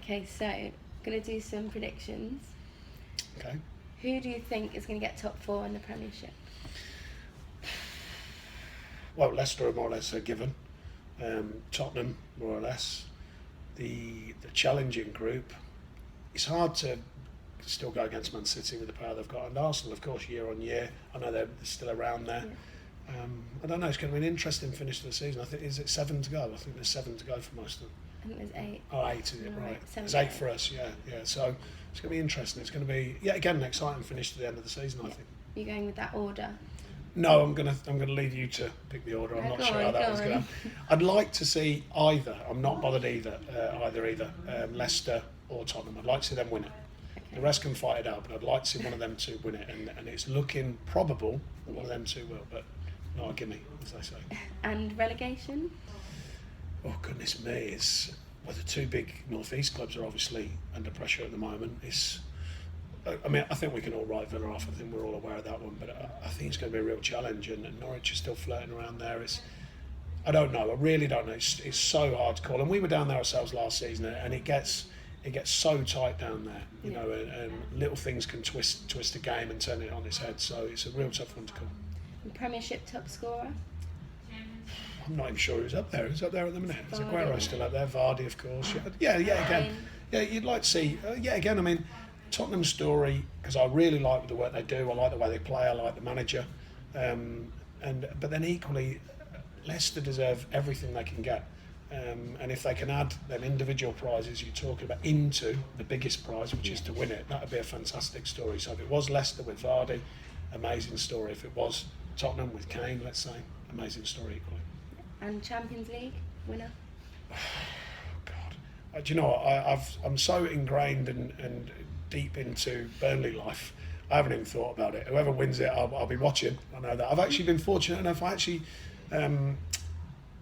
Okay, so going to do some predictions. Okay. Who do you think is going to get top 4 in the Premiership? Well, Leicester are more or less a given. Tottenham, more or less. The challenging group. It's hard to still go against Man City with the power they've got, and Arsenal, of course, year on year. I know they're still around there. Yeah. I don't know. It's going to be an interesting finish to the season. I think is it 7 to go? I think there's 7 to go for most of them. I think there's 8. Oh, 8 is it? No, Right. 7 There's 8 for us. Yeah. So it's going to be interesting. It's going to be again an exciting finish to the end of the season. I think. You're going with that order? No, I'm gonna leave you to pick the order. I'm not sure how that one's going to happen. I'd like to see either. I'm not bothered either. Leicester or Tottenham. I'd like to see them win it. Okay. The rest can fight it out, but I'd like to see one of them two win it, and it's looking probable that one of them two will, but not a gimme, as they say. And relegation? Oh goodness me! It's the two big North East clubs are obviously under pressure at the moment. I think we can all write Villa off. I think we're all aware of that one, but I think it's going to be a real challenge, and Norwich is still flirting around there. I don't know. I really don't know. It's so hard to call. And we were down there ourselves last season, and it gets so tight down there, you know, and little things can twist a game and turn it on its head. So it's a real tough one to call. And Premiership top scorer? I'm not even sure who's up there. Who's up there at the minute? Is Vardy. Aguero still up there? Vardy, of course. Yeah. Again, you'd like to see. Again, I mean, Tottenham's story, because I really like the work they do. I like the way they play. I like the manager. But then equally, Leicester deserve everything they can get. And if they can add them individual prizes you're talking about into the biggest prize, which is to win it, that would be a fantastic story. So if it was Leicester with Vardy, amazing story. If it was Tottenham with Kane, let's say, amazing story equally. And Champions League winner? God, do you know what? I'm so ingrained and deep into Burnley life. I haven't even thought about it. Whoever wins it, I'll be watching. I know that. I've actually been fortunate enough. I actually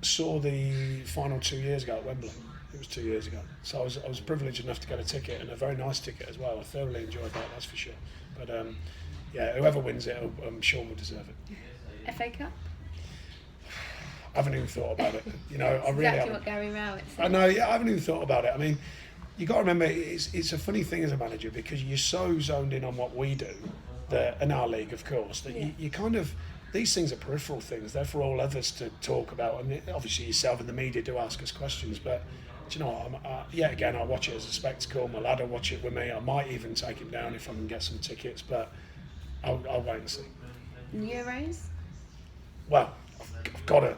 saw the final 2 years ago at Wembley. It was 2 years ago. So I was privileged enough to get a ticket, and a very nice ticket as well. I thoroughly enjoyed that, that's for sure. But whoever wins it, I'm sure will deserve it. FA Cup? I haven't even thought about it. You know, I really exactly haven't. what Gary Rowett said. I know. Yeah, I haven't even thought about it. I mean, you got to remember, it's a funny thing as a manager, because you're so zoned in on what we do, in our league, of course, that you kind of, these things are peripheral things. They're for all others to talk about, and obviously yourself and the media do ask us questions. But do you know what? Again, I watch it as a spectacle. My lad will watch it with me. I might even take him down if I can get some tickets, but I'll wait and see. Euros? Well, I've got to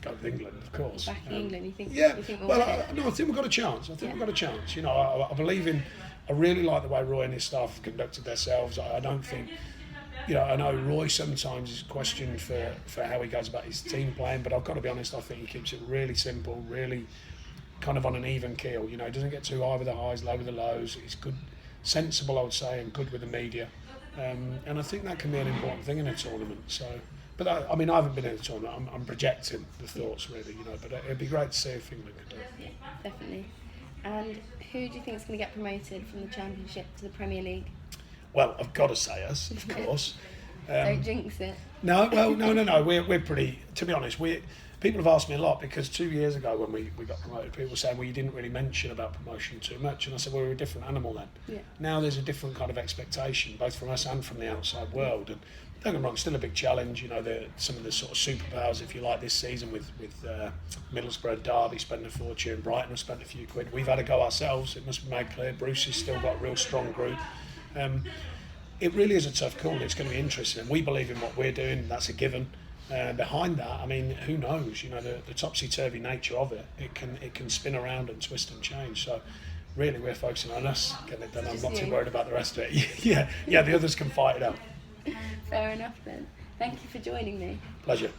go with England, of course. Back in England, you think? Yeah. You think Well, I think we've got a chance. We've got a chance. You know, I believe in. I really like the way Roy and his staff have conducted themselves. I don't think. You know, I know Roy sometimes is questioned for how he goes about his team playing, but I've got to be honest, I think he keeps it really simple, really kind of on an even keel. You know, he doesn't get too high with the highs, low with the lows. He's good, sensible, I would say, and good with the media. And I think that can be an important thing in a tournament. So, but I haven't been in a tournament. I'm projecting the thoughts, really, you know. But it'd be great to see if England could do it. Yeah, definitely. And who do you think is going to get promoted from the Championship to the Premier League? Well, I've got to say us, of course. Don't jinx it. No. We're pretty. To be honest, people have asked me a lot, because 2 years ago when we got promoted, people were saying, well, you didn't really mention about promotion too much, and I said, well, we're a different animal then. Yeah. Now there's a different kind of expectation, both from us and from the outside world, and don't get me wrong, still a big challenge. You know, some of the sort of superpowers, if you like, this season with Middlesbrough and Derby spending a fortune, Brighton have spent a few quid. We've had a go ourselves. It must be made clear. Bruce has still got a real strong group. It really is a tough call. It's going to be interesting, and we believe in what we're doing. That's a given. Behind that, I mean, who knows? You know, the topsy-turvy nature of it. It can spin around and twist and change. So, really, we're focusing on us getting it done. I'm not too worried about the rest of it. yeah. The others can fight it out. Fair enough then. Thank you for joining me. Pleasure.